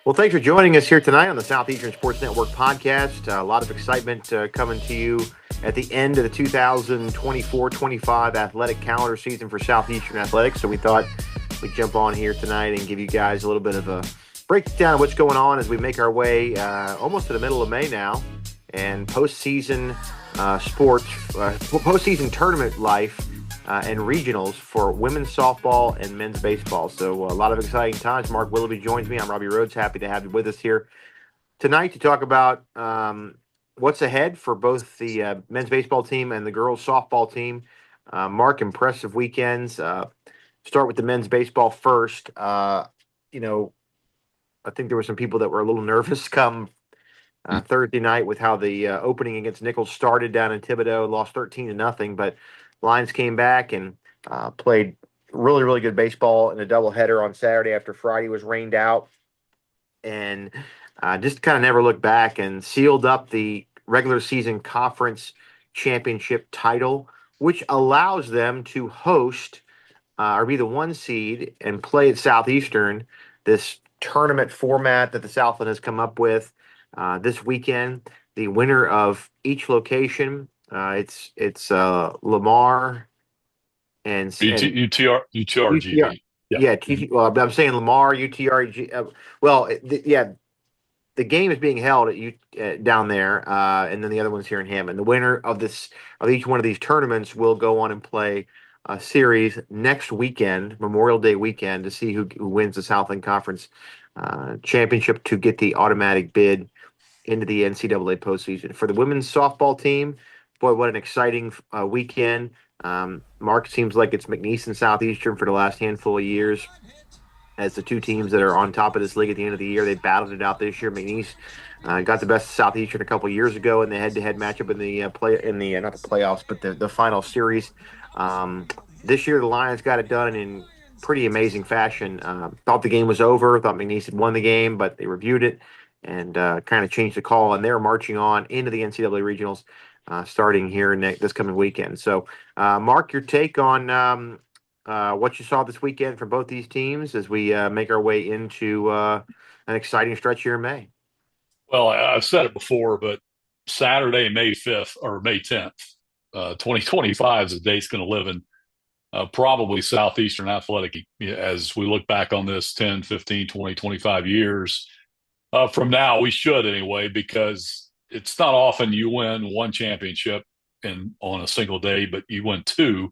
Well, thanks for joining us here tonight on the Southeastern Sports Network podcast. A lot of excitement coming to you at the end of the 2024-25 athletic calendar season for Southeastern Athletics. So we thought we'd jump on here tonight and give you guys a little bit of a breakdown of what's going on as we make our way almost to the middle of May now, and postseason postseason tournament life and regionals for women's softball and men's baseball. So a lot of exciting times. Mark Willoughby joins me. I'm Robbie Rhodes. Happy to have you with us here tonight to talk about what's ahead for both the men's baseball team and the girls softball team. Mark, impressive weekends. Start with the men's baseball first. You know, I think there were some people that were a little nervous come Thursday night with how the opening against Nichols started down in Thibodaux, lost 13-0, but Lions came back and played really, really good baseball in a doubleheader on Saturday after Friday was rained out, and just kind of never looked back and sealed up the regular season conference championship title, which allows them to host or be the one seed and play at Southeastern, this tournament format that the Southland has come up with this weekend. The winner of each location, it's Lamar and UTR. Yeah. Yeah, well, I'm saying Lamar, UTR. The game is being held down there, and then the other one's here in Hammond. The winner of each one of these tournaments will go on and play a series next weekend, Memorial Day weekend, to see who wins the Southland Conference championship to get the automatic bid into the NCAA postseason. For the women's softball team, boy, what an exciting weekend. Mark, seems like it's McNeese and Southeastern for the last handful of years as the two teams that are on top of this league at the end of the year. They battled it out this year. McNeese got the best of Southeastern a couple of years ago in the head-to-head matchup in the not the playoffs, but the final series. This year, the Lions got it done in pretty amazing fashion. Thought the game was over. Thought McNeese had won the game, but they reviewed it and kind of changed the call, and they're marching on into the NCAA regionals starting here this coming weekend. So, Mark, your take on what you saw this weekend from both these teams as we make our way into an exciting stretch here in May. Well, I've said it before, but Saturday, May 5th or May 10th, 2025 is the date's going to live in probably Southeastern Athletic as we look back on this 10, 15, 20, 25 years. From now, we should anyway, because it's not often you win one championship on a single day, but you win two,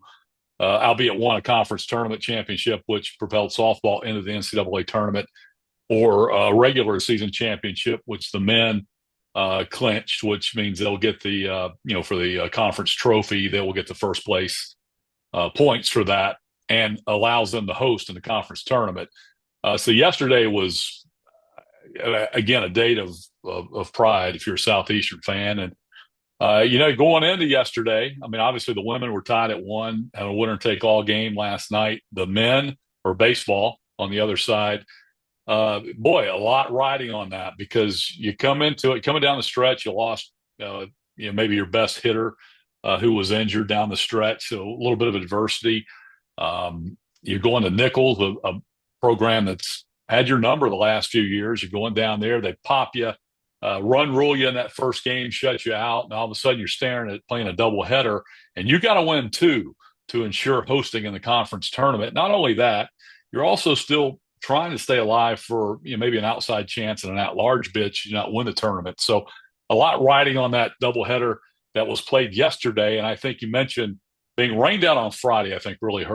albeit one a conference tournament championship, which propelled softball into the NCAA tournament, or a regular season championship, which the men clinched, which means they'll get the, for the conference trophy, they will get the first place points for that and allows them to host in the conference tournament. So yesterday was, again, a date of pride if you're a Southeastern fan. And, going into yesterday, I mean, obviously the women were tied at 1, had a winner-take-all game last night. The men, or baseball on the other side, boy, a lot riding on that, because you come into it, coming down the stretch, you lost, maybe your best hitter who was injured down the stretch. So a little bit of adversity. You're going to Nichols, a program that's had your number the last few years. You're going down there, they pop you, run rule you in that first game, shut you out, and all of a sudden you're staring at playing a doubleheader, and you got to win two to ensure hosting in the conference tournament. Not only that, you're also still trying to stay alive for maybe an outside chance and an at-large bid should you not win the tournament. So a lot riding on that doubleheader that was played yesterday. And I think you mentioned being rained out on Friday, I think really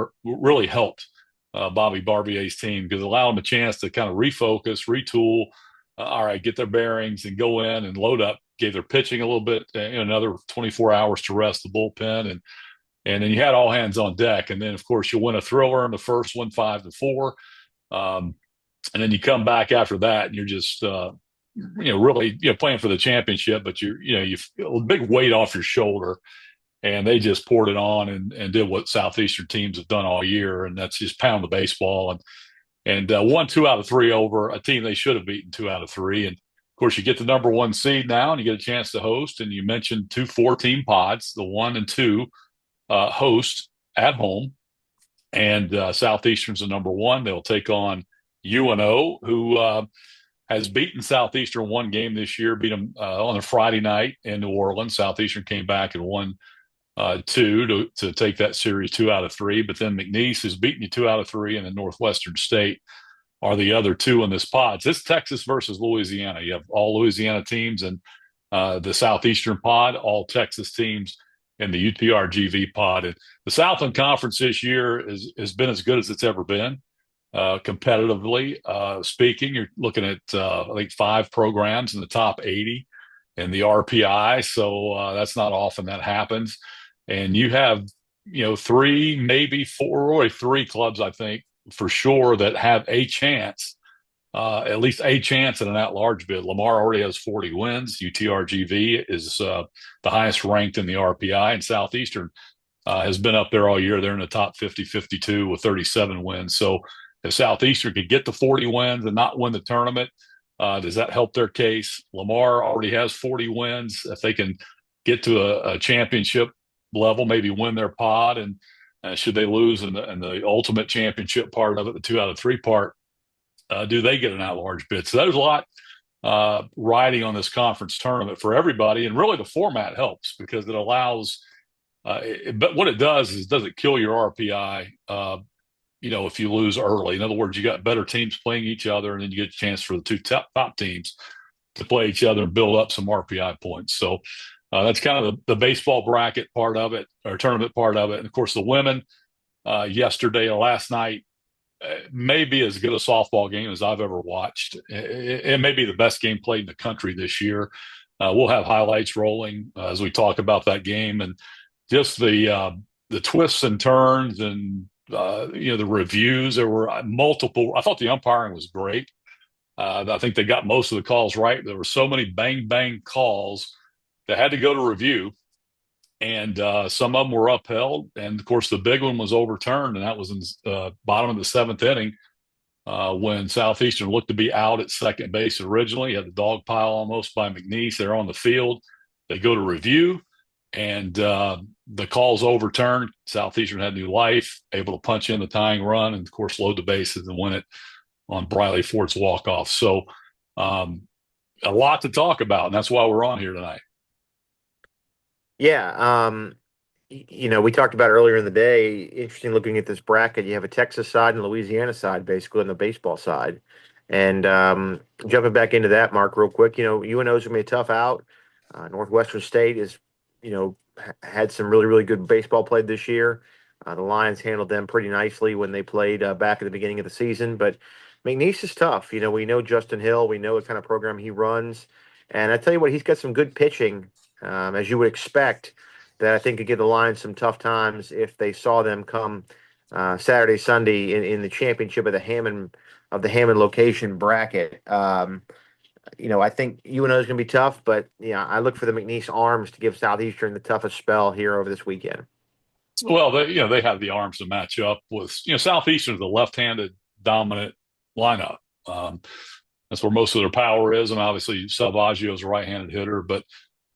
helped Bobby Barbier's team, because it allowed them a chance to kind of refocus, retool, all right, get their bearings and go in and load up, gave their pitching a little bit, another 24 hours to rest the bullpen. And then you had all hands on deck. And then, of course, you win a thriller in the first one, 5-4. And then you come back after that and you're just, really, playing for the championship, but you feel a big weight off your shoulder, and they just poured it on and did what Southeastern teams have done all year. And that's just pound the baseball and won 2 out of 3 over a team they should have beaten 2 out of 3. And of course you get the number 1 seed now and you get a chance to host. And you mentioned 2 4-team pods, the 1 and 2 host at home. And Southeastern's the number 1. They'll take on UNO, who has beaten Southeastern one game this year, beat them on a Friday night in New Orleans. Southeastern came back and won two to take that series 2 out of 3. But then McNeese has beaten you 2 out of 3, and then Northwestern State are the other two in this pod. So it's Texas versus Louisiana. You have all Louisiana teams in the Southeastern pod, all Texas teams in the UTRGV pod. And the Southland Conference this year has been as good as it's ever been. Competitively speaking, you're looking at I think 5 programs in the top 80 in the RPI, so that's not often that happens. And you have 3, maybe 4, or 3 clubs, I think for sure, that have a chance, at least a chance at an at-large bid. Lamar already has 40 wins. UTRGV is the highest ranked in the RPI, and Southeastern has been up there all year. They're in the top 50, 52 with 37 wins. So if Southeastern could get to 40 wins and not win the tournament, does that help their case? Lamar already has 40 wins. If they can get to a championship level, maybe win their pod, and should they lose in the ultimate championship part of it, the 2 out of 3 part, do they get an at-large bid? So there's a lot riding on this conference tournament for everybody, and really the format helps because it allows. But what it does is, does it kill your RPI? If you lose early. In other words, you got better teams playing each other, and then you get a chance for the 2 top teams to play each other and build up some RPI points. So that's kind of the baseball bracket part of it, or tournament part of it. And of course, the women yesterday or last night may be as good a softball game as I've ever watched. It may be the best game played in the country this year. We'll have highlights rolling as we talk about that game, and just the twists and turns and the reviews. There were multiple. I thought the umpiring was great. I think they got most of the calls right. There were so many bang calls that had to go to review, and some of them were upheld. And of course, the big one was overturned, and that was in the bottom of the 7th inning when Southeastern looked to be out at second base originally. Had the dog pile almost by McNeese. They're on the field. They go to review, and the call's overturned. Southeastern had new life, able to punch in the tying run, and of course load the bases and win it on Briley Ford's walk-off. So a lot to talk about, and that's why we're on here tonight. Yeah, we talked about earlier in the day. Interesting looking at this bracket. You have a Texas side and Louisiana side, basically, on the baseball side. And jumping back into that, Mark, real quick. UNO is gonna be a tough out. Northwestern State is, had some really, really good baseball played this year. The Lions handled them pretty nicely when they played back at the beginning of the season. But McNeese is tough. We know Justin Hill. We know what kind of program he runs. And I tell you what, he's got some good pitching, as you would expect, that I think could give the Lions some tough times if they saw them come Saturday, Sunday in the championship of the Hammond location bracket. I think UNO is going to be tough, but I look for the McNeese Arms to give Southeastern the toughest spell here over this weekend. Well, they have the arms to match up with. Southeastern is a left-handed dominant lineup. That's where most of their power is, and obviously Salvaggio is a right-handed hitter, but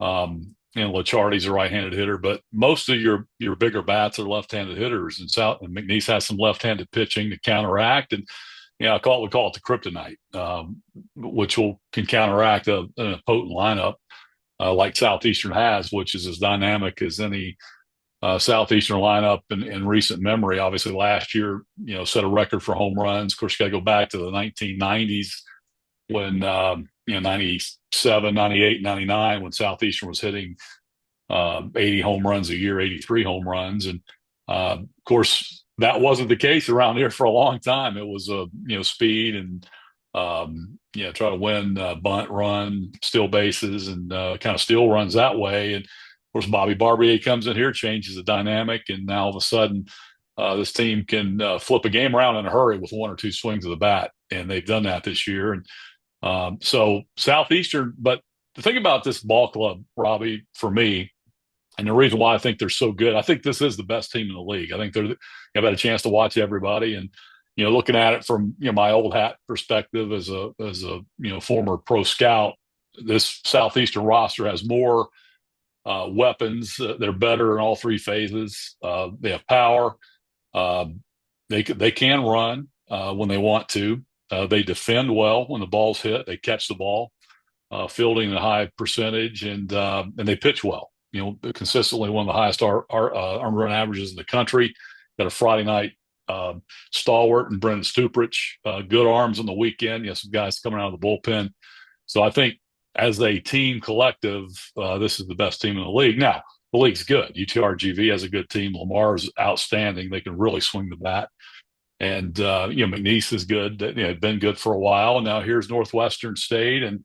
Licciardi's a right-handed hitter. But most of your bigger bats are left-handed hitters, and McNeese has some left-handed pitching to counteract, and we call it the kryptonite, which can counteract a potent lineup like Southeastern has, which is as dynamic as any Southeastern lineup in recent memory. Obviously, last year, set a record for home runs. Of course, you got to go back to the 1990s when 97, 98, 99, when Southeastern was hitting 80 home runs a year, 83 home runs, and of course that wasn't the case around here for a long time. It was speed and try to win bunt, run, steal bases, and kind of steal runs that way. And of course, Bobby Barbier comes in here, changes the dynamic, and now all of a sudden, this team can flip a game around in a hurry with 1 or 2 swings of the bat, and they've done that this year. And so Southeastern, but the thing about this ball club, Robbie, for me, and the reason why I think they're so good, I think this is the best team in the league. I think I've had a chance to watch everybody, and looking at it from my old hat perspective as a former pro scout, this Southeastern roster has more weapons. They're better in all 3 phases. They have power. They can run when they want to. They defend well when the ball's hit. They catch the ball, fielding a high percentage, and they pitch well. Consistently one of the highest earned run averages in the country. Got a Friday night stalwart and Brendan Stuprich, good arms on the weekend. Some guys coming out of the bullpen. So I think as a team collective, this is the best team in the league. Now, the league's good. UTRGV has a good team. Lamar's outstanding. They can really swing the bat. And, McNeese is good. Been good for a while. And now here's Northwestern State and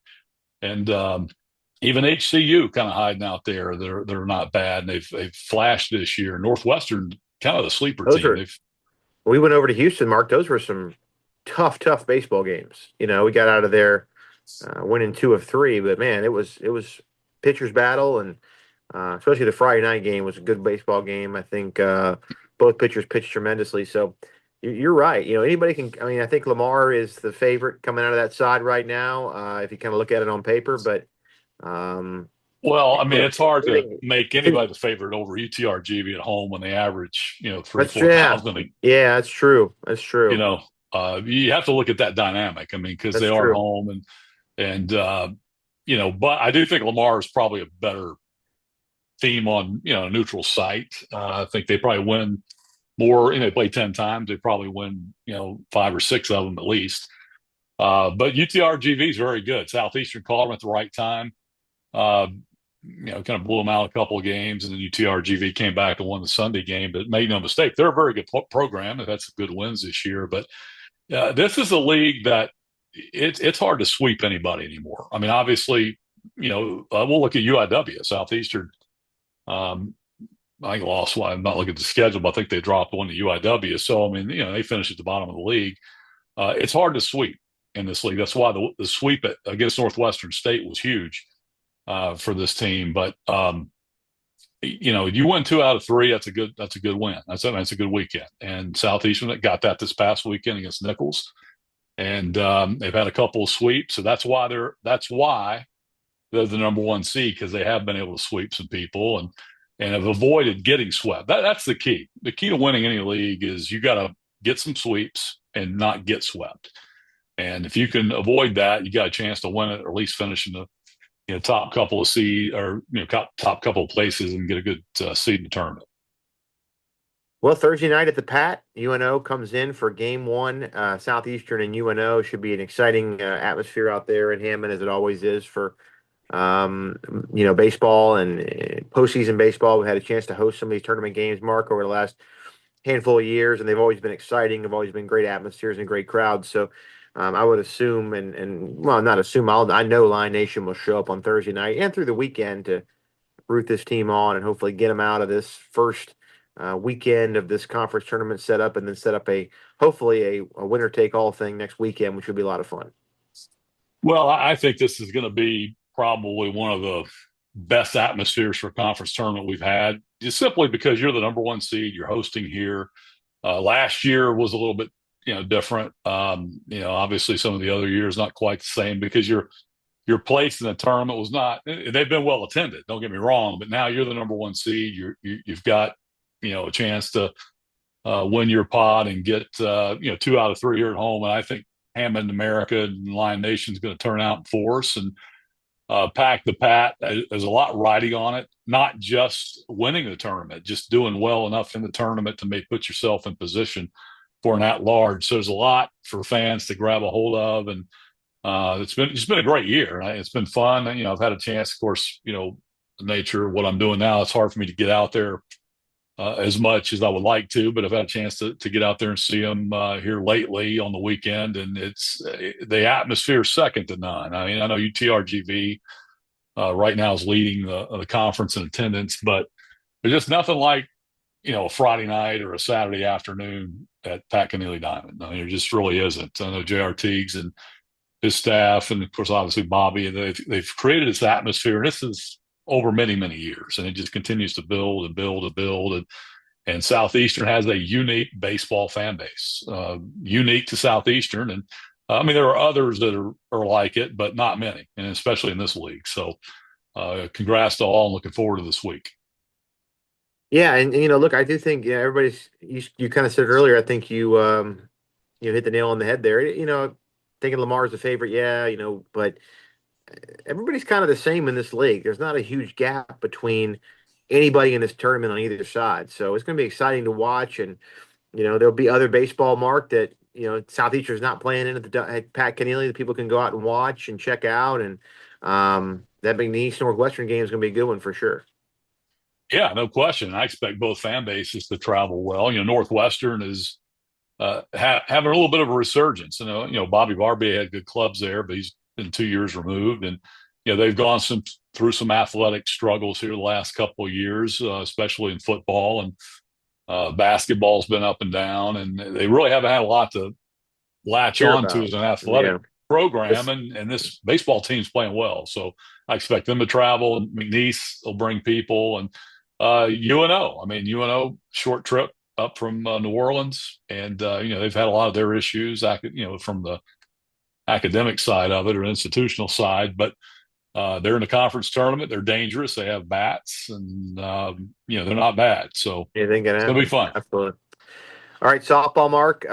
even HCU kind of hiding out there. They're not bad. And they've flashed this year. Northwestern, kind of the sleeper Those team. are. We went over to Houston, Mark. Those were some tough baseball games. We got out of there winning 2 of 3, but man, it was pitcher's battle, and especially the Friday night game was a good baseball game. I think both pitchers pitched tremendously. So you're right. Anybody can. I mean, I think Lamar is the favorite coming out of that side right now. If you kind of look at it on paper, but well, I mean, it's hard to think, make anybody the favorite over UTRGV at home when they average, 3,000-4,000. Yeah, that's true. That's true. You have to look at that dynamic. I mean, because they are true. home and but I do think Lamar is probably a better team on a neutral site. I think they probably win more. They play 10 times. They probably win 5 or 6 of them at least. But UTRGV is very good. Southeastern called them at the right time. Kind of blew them out a couple of games, and then UTRGV came back and won the Sunday game. But make no mistake, they're a very good program. They've had some good wins this year. But this is a league that it's hard to sweep anybody anymore. I mean, obviously, we'll look at UIW, Southeastern. I think lost one. I'm not looking at the schedule, but I think they dropped one to UIW. So, I mean, they finished at the bottom of the league. It's hard to sweep in this league. That's why the sweep against Northwestern State was huge for this team. But you win 2 out of 3. That's a good win. That's a good weekend. And Southeastern got that this past weekend against Nichols, and they've had a couple of sweeps. So that's why they're the number 1 seed, because they have been able to sweep some people and have avoided getting swept. That's the key. The key to winning any league is you got to get some sweeps and not get swept. And if you can avoid that, you got a chance to win it, or at least finish in the top couple of seed, or top couple of places, and get a good seed in the tournament. Well, Thursday night at the Pat, UNO comes in for game 1. Southeastern and UNO should be an exciting atmosphere out there in Hammond, as it always is for baseball and postseason baseball. We had a chance to host some of these tournament games, Mark, over the last handful of years, and they've always been exciting. They've always been great atmospheres and great crowds. So I would assume, not assume, I know Lion Nation will show up on Thursday night and through the weekend to root this team on and hopefully get them out of this first weekend of this conference tournament setup, and then set up hopefully a winner take all thing next weekend, which would be a lot of fun. Well, I think this is going to be probably one of the best atmospheres for a conference tournament we've had, just simply because you're the number 1 seed. You're hosting here. Last year was a little bit different. Obviously some of the other years not quite the same, because your place in the tournament was not. They've been well attended, don't get me wrong, but now you're the number 1 seed. You've got a chance to win your pot and get 2 out of 3 here at home. And I think Hammond America and Lion Nation is going to turn out in force and pack the Pat. There's a lot riding on it, not just winning the tournament, just doing well enough in the tournament to put yourself in position for an at-large. So there's a lot for fans to grab a hold of, and it's been a great year. It's been fun. I've had a chance, of course, the nature of what I'm doing now. It's hard for me to get out there as much as I would like to, but I've had a chance to get out there and see them here lately on the weekend, and it's the atmosphere is second to none. I mean, I know UTRGV right now is leading the conference in attendance, but there's just nothing like a Friday night or a Saturday afternoon at Pat Connealy Diamond. I mean, there just really isn't. I know J.R. Teagues and his staff, and of course, obviously Bobby, and they've created this atmosphere, and this is over many, many years, and it just continues to build and build and build. And Southeastern has a unique baseball fan base, unique to Southeastern. And I mean, there are others that are like it, but not many, and especially in this league. So congrats to all, and looking forward to this week. Yeah, and look, I do think everybody's. You kind of said earlier. I think you hit the nail on the head there. thinking Lamar's the favorite, yeah, but everybody's kind of the same in this league. There's not a huge gap between anybody in this tournament on either side. So it's going to be exciting to watch. And, there'll be other baseball, Mark, that, Southeastern's not playing in at Pat Kenneally that people can go out and watch and check out. And that being the East Northwestern game is going to be a good one for sure. Yeah, no question. I expect both fan bases to travel well. Northwestern is having a little bit of a resurgence. Bobby Barbie had good clubs there, but he's been 2 years removed, and they've gone through some athletic struggles here the last couple of years, especially in football, and basketball's been up and down, and they really haven't had a lot to latch Hear on to about. as an athletic Yeah. program, This, and this baseball team's playing well. So I expect them to travel, and McNeese will bring people, and UNO. I mean, UNO short trip up from New Orleans, and they've had a lot of their issues, from the academic side of it or institutional side, but they're in the conference tournament. They're dangerous. They have bats, and they're not bad. So anything can it's gonna be happen. fun. Absolutely. All right, softball, Mark.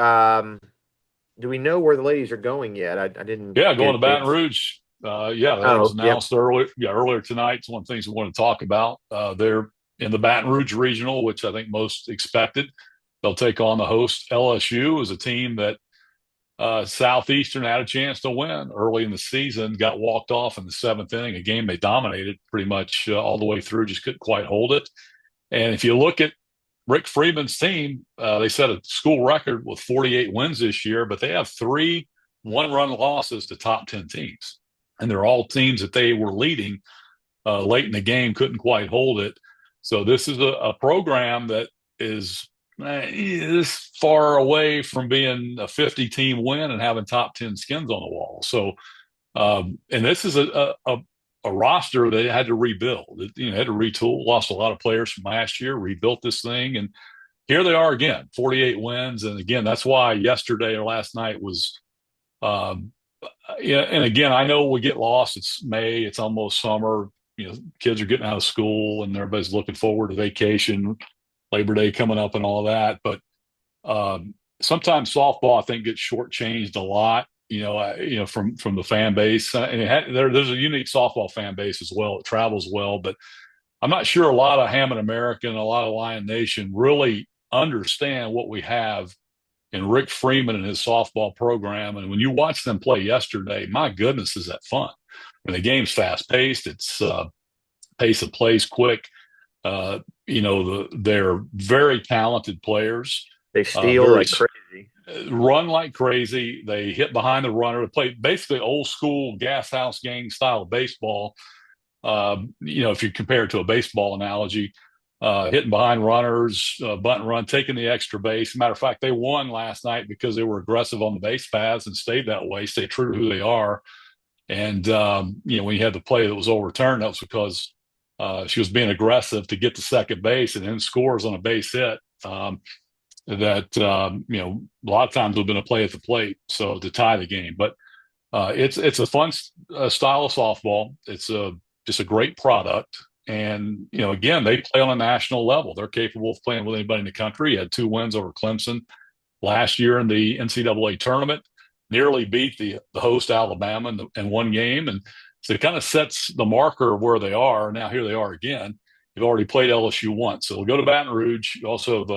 Do we know where the ladies are going yet? I didn't Yeah, get going a to Baton chance. Rouge. Yeah, that was Oh, yep. announced earlier. Yeah, earlier tonight. It's one of the things we want to talk about. They're in the Baton Rouge regional, which I think most expected. They'll take on the host LSU, as a team that Southeastern had a chance to win early in the season. Got walked off in the seventh inning, a game they dominated pretty much all the way through. Just couldn't quite hold it. And if you look at Rick Freeman's team, they set a school record with 48 wins this year, but they have three one-run losses to top 10 teams. And they're all teams that they were leading late in the game, couldn't quite hold it. So this is a program that is far away from being a 50-team win and having top 10 skins on the wall. So, and this is a roster that had to rebuild. It had to retool, lost a lot of players from last year, rebuilt this thing, and here they are again, 48 wins. And again, that's why yesterday or last night was, yeah. And again, I know we get lost. It's May, it's almost summer. Kids are getting out of school, and everybody's looking forward to vacation, Labor Day coming up, and all that. But sometimes softball, I think, gets shortchanged a lot. From the fan base, and there's a unique softball fan base as well. It travels well, but I'm not sure a lot of Hammond American, a lot of Lion Nation really understand what we have in Rick Freeman and his softball program. And when you watch them play yesterday, my goodness, is that fun? And the game's fast paced. It's pace of plays quick. They're very talented players. They steal Very like crazy. run like crazy. They hit behind the runner. They play basically old school gas house gang style of baseball. If you compare it to a baseball analogy, hitting behind runners, bunt and run, taking the extra base. Matter of fact, they won last night because they were aggressive on the base paths and stayed that way, stayed true to who they are. And when you had the play that was overturned, that was because she was being aggressive to get to second base and then scores on a base hit. A lot of times would have been a play at the plate, so to tie the game. But it's a fun style of softball. It's just a great product. And, again, they play on a national level. They're capable of playing with anybody in the country. Had 2 wins over Clemson last year in the NCAA tournament, nearly beat the host Alabama in one game. And so it kind of sets the marker of where they are. Now here they are again. They've already played LSU once. So they'll go to Baton Rouge. You also have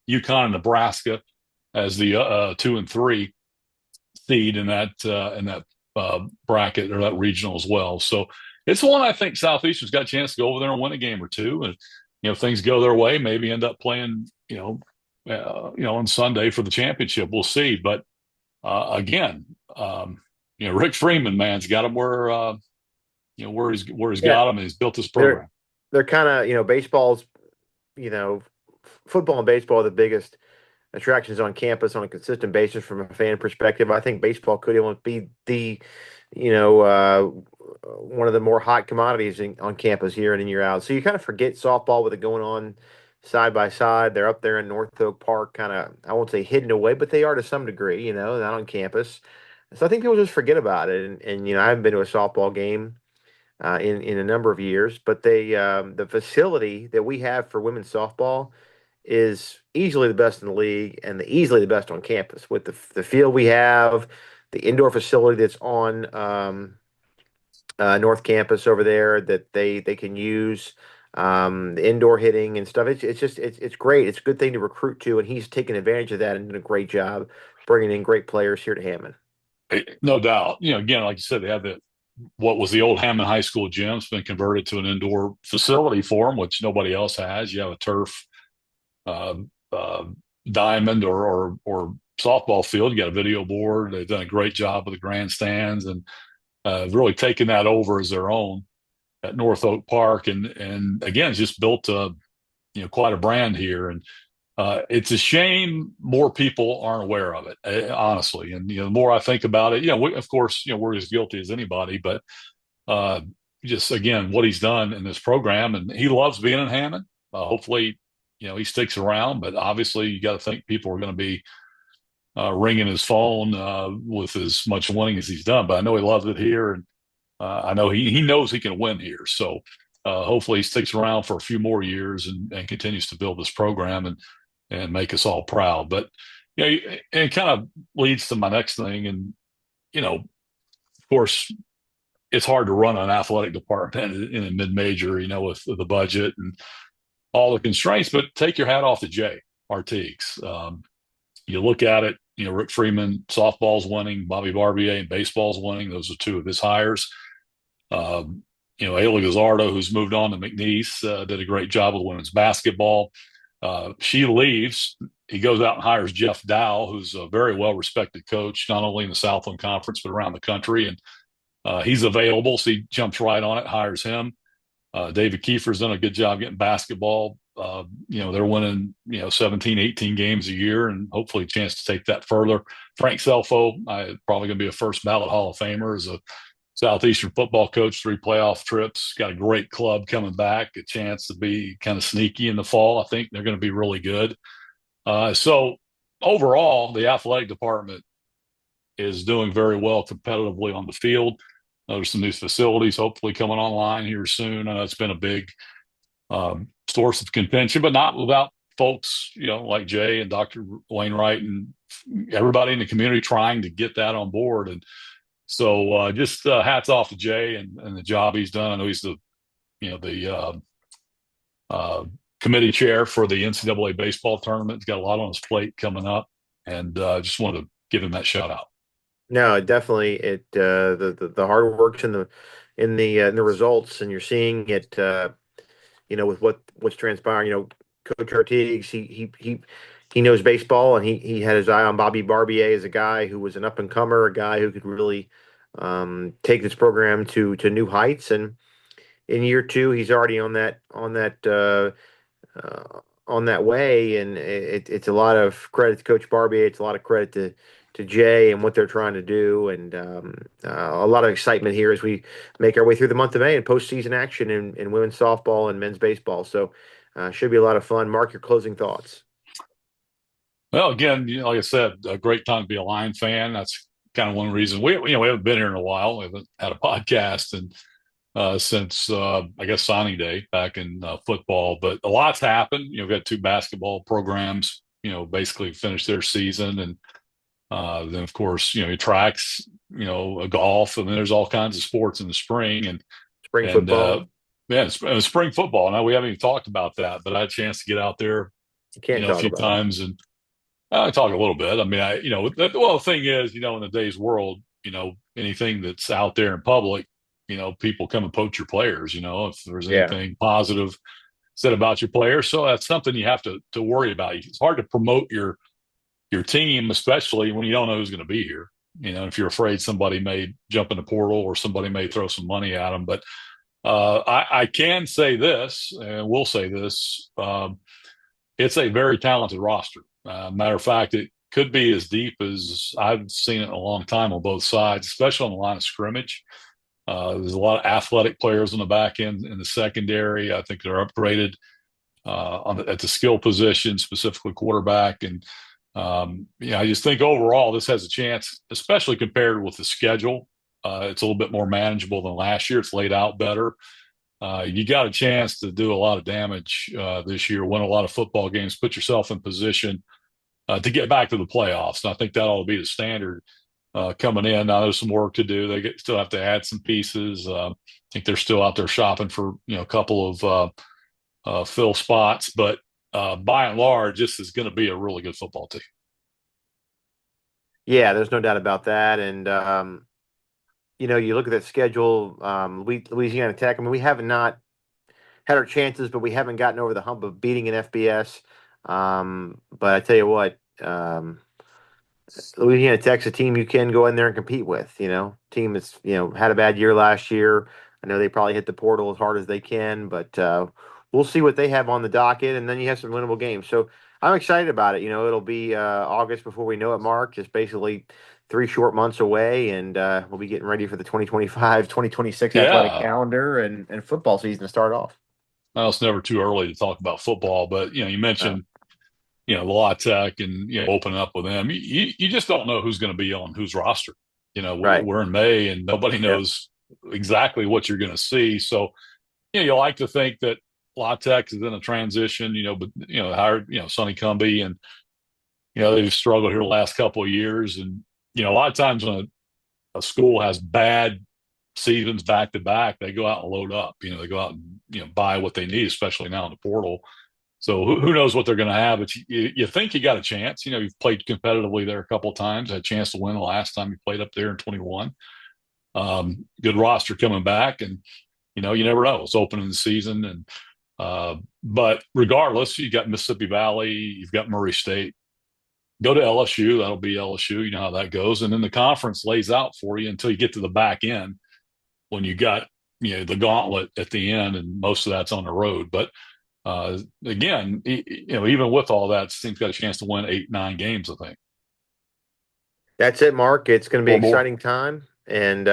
UConn and Nebraska as the 2 and 3 seed in that bracket or that regional as well. So it's one I think Southeastern's got a chance to go over there and win a game or two. And, if things go their way, maybe end up playing, on Sunday for the championship. We'll see. But again, Rick Freeman, man's got him where he's Yeah, got him, and he's built this they're program. they're kind of baseball's you know football and baseball are the biggest attractions on campus on a consistent basis from a fan perspective. I think baseball could almost be the one of the more hot commodities on campus year in and year out. So you kind of forget softball with it going on side by side. They're up there in North Oak Park, kind of, I won't say hidden away, but they are to some degree, not on campus. So I think people just forget about it. And I haven't been to a softball game in a number of years, but the facility that we have for women's softball is easily the best in the league and easily the best on campus with the field we have, the indoor facility that's on North Campus over there that they can use. The indoor hitting and stuff. It's just it's great. It's a good thing to recruit to, and he's taken advantage of that and done a great job bringing in great players here to Hammond. No doubt. Again, like you said, they have what was the old Hammond High School gym. It's been converted to an indoor facility for them, which nobody else has. You have a turf uh, uh, diamond or softball field. You got a video board. They've done a great job with the grandstands and really taken that over as their own at North Oak Park. And again, it's just built quite a brand here. And it's a shame more people aren't aware of it, honestly. And the more I think about it, of course, we're as guilty as anybody, but uh, just again, what he's done in this program, and he loves being in Hammond. Hopefully, he sticks around. But obviously, you got to think people are going to be ringing his phone with as much winning as he's done. But I know he loves it here, and I know he knows he can win here. So hopefully, he sticks around for a few more years and continues to build this program and make us all proud. But it kind of leads to my next thing, and of course, it's hard to run an athletic department in a mid-major, with the budget and all the constraints. But take your hat off to Jay Artigues. You look at it, Rick Freeman, softball's winning, Bobby Barbier, and baseball's winning. Those are two of his hires. Ayla Gazzardo, who's moved on to McNeese, did a great job with women's basketball. She leaves. He goes out and hires Jeff Dow, who's a very well-respected coach, not only in the Southland Conference, but around the country. And he's available, so he jumps right on it, hires him. David Kiefer's done a good job getting basketball. They're winning, 17, 18 games a year, and hopefully a chance to take that further. Frank Selfo, probably going to be a first ballot Hall of Famer as a Southeastern football coach, 3 playoff trips, got a great club coming back, a chance to be kind of sneaky in the fall. I think they're going to be really good. So overall, the athletic department is doing very well competitively on the field. There's some new facilities hopefully coming online here soon. It's been a big source of contention, but not without folks, like Jay and Dr. Wainwright and everybody in the community trying to get that on board. And so just hats off to Jay and the job he's done. I know he's the committee chair for the NCAA baseball tournament. He's got a lot on his plate coming up, and just wanted to give him that shout out. No, definitely. The hard work's in the results, and you're seeing it. With what's transpiring. Coach Artigues, he knows baseball, and he had his eye on Bobby Barbier as a guy who was an up and comer, a guy who could really take this program to new heights. And in year 2, he's already on that way, and it's a lot of credit to Coach Barbier. It's a lot of credit to Jay and what they're trying to do, and a lot of excitement here as we make our way through the month of May and postseason action in women's softball and men's baseball. So should be a lot of fun. Mark, your closing thoughts. Well, again, like I said, a great time to be a Lion fan. That's kind of one reason we haven't been here in a while. We haven't had a podcast and since I guess signing day back in football, but a lot's happened. We've got 2 basketball programs, basically finished their season, and then of course, tracks, golf, and then there's all kinds of sports in the spring and Spring football. Spring football. Now we haven't even talked about that, but I had a chance to get out there, You can't a talk few about times and talk a little bit. I mean, the thing is, in today's world, anything that's out there in public, people come and poach your players, if there's it. Yeah. anything positive said about your players. So that's something you have to worry about. It's hard to promote your team, especially when you don't know who's going to be here. If you're afraid somebody may jump in the portal or somebody may throw some money at them. But I can say this, and we'll say this, it's a very talented roster. Matter of fact, it could be as deep as I've seen it in a long time on both sides, especially on the line of scrimmage. There's a lot of athletic players on the back end in the secondary. I think they're upgraded at the skill position, specifically quarterback. And I just think overall this has a chance, especially compared with the schedule. It's a little bit more manageable than last year. It's laid out better. You got a chance to do a lot of damage this year, win a lot of football games, put yourself in position to get back to the playoffs. And I think that ought to be the standard. coming in. Now there's some work to do. Still have to add some pieces. I think they're still out there shopping for a couple of fill spots, but by and large, this is going to be a really good football team. Yeah, there's no doubt about that. And you look at that schedule, Louisiana Tech. I mean, we have not had our chances, but we haven't gotten over the hump of beating an FBS. But I tell you what, Louisiana Tech's a team you can go in there and compete with. Team that's had a bad year last year. I know they probably hit the portal as hard as they can, but we'll see what they have on the docket, and then you have some winnable games. So I'm excited about it. It'll be August before we know it, Mark. Just basically 3 short months away, and we'll be getting ready for the 2025-2026 athletic Yeah, calendar and football season to start off. well, it's never too early to talk about football, but you Uh, mentioned La Tech and opening up with them. You just don't know who's going to be on whose roster. right. We're in May and nobody Yeah. knows exactly what you're going to see. So you like to think that La Tech is in a transition. But hired Sonny Cumby, and they've struggled here the last couple of years. And a lot of times when a school has bad seasons back to back, they go out and load up. They go out and buy what they need, especially now in the portal. So who knows what they're going to have? But you think you got a chance. You've played competitively there a couple of times. Had a chance to win the last time you played up there in 21. Good roster coming back, and you never know. It's opening the season, and but regardless, you got Mississippi Valley, you've got Murray State. Go to LSU. That'll be LSU. You know how that goes, and then the conference lays out for you until you get to the back end when you got the gauntlet at the end, and most of that's on the road. But again, even with all that, this team's got a chance to win 8-9 games, I think. That's it, Mark. It's going to be Or an more. exciting time, and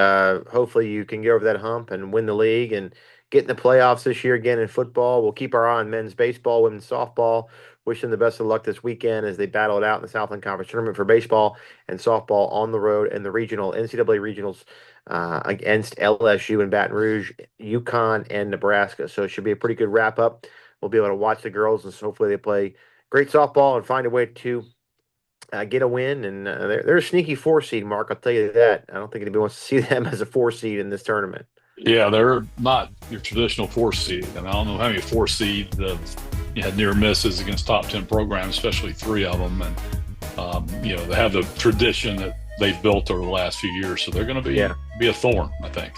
hopefully you can get over that hump and win the league and get in the playoffs this year again in football. We'll keep our eye on men's baseball, women's softball. Wish them the best of luck this weekend as they battle it out in the Southland Conference tournament for baseball and softball on the road and the regional NCAA regionals against LSU and Baton Rouge, UConn, and Nebraska. So it should be a pretty good wrap up. We'll be able to watch the girls, and so hopefully they play great softball and find a way to get a win. And they're a sneaky 4 seed, Mark. I'll tell you that. I don't think anybody wants to see them as a 4 seed in this tournament. Yeah, they're not your traditional 4 seed, and I don't know how many 4 seeds had near misses against top 10 programs, especially 3 of them. And they have the tradition that they've built over the last few years, so they're going to be a thorn, I think.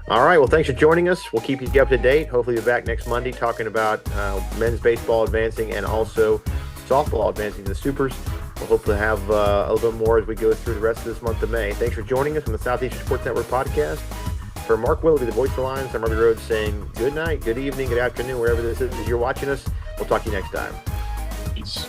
All right. Well, thanks for joining us. We'll keep you up to date. Hopefully, you're back next Monday talking about men's baseball advancing and also softball advancing to the Supers. We'll hopefully have a little bit more as we go through the rest of this month of May. Thanks for joining us on the Southeastern Sports Network podcast. For Mark Willoughby, the voice of the Lions, I'm Robbie Rhodes saying good night, good evening, good afternoon, wherever this is as you're watching us. We'll talk to you next time. Peace.